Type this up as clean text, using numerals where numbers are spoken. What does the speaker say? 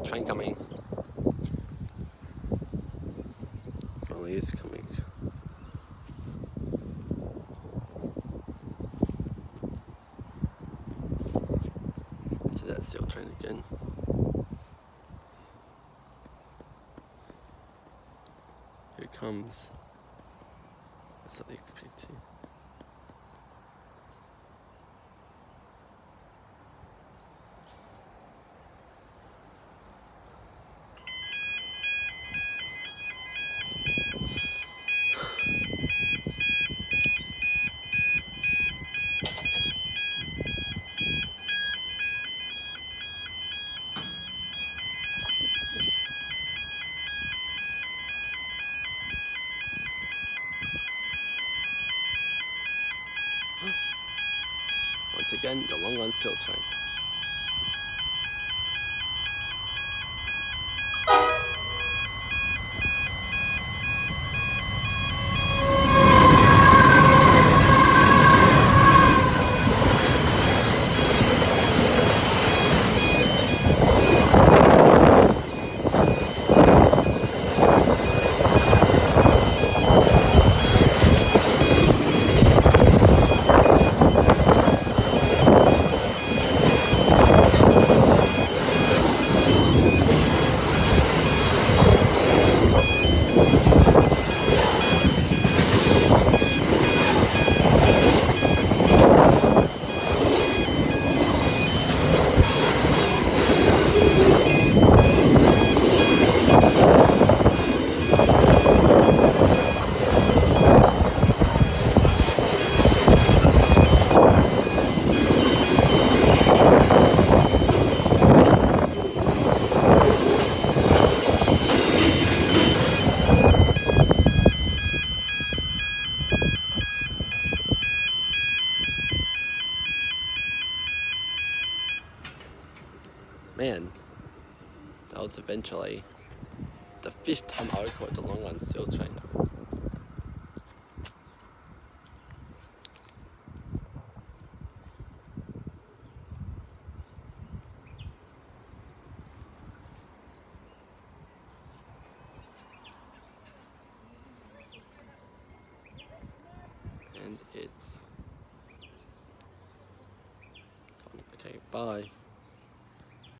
train coming. Finally is coming. So that's the old train again. Here it comes. That's not the XPT. Once again, the long run steel train. Man, that was eventually the 5th time I recorded the long run steel train. And it's... Okay, bye.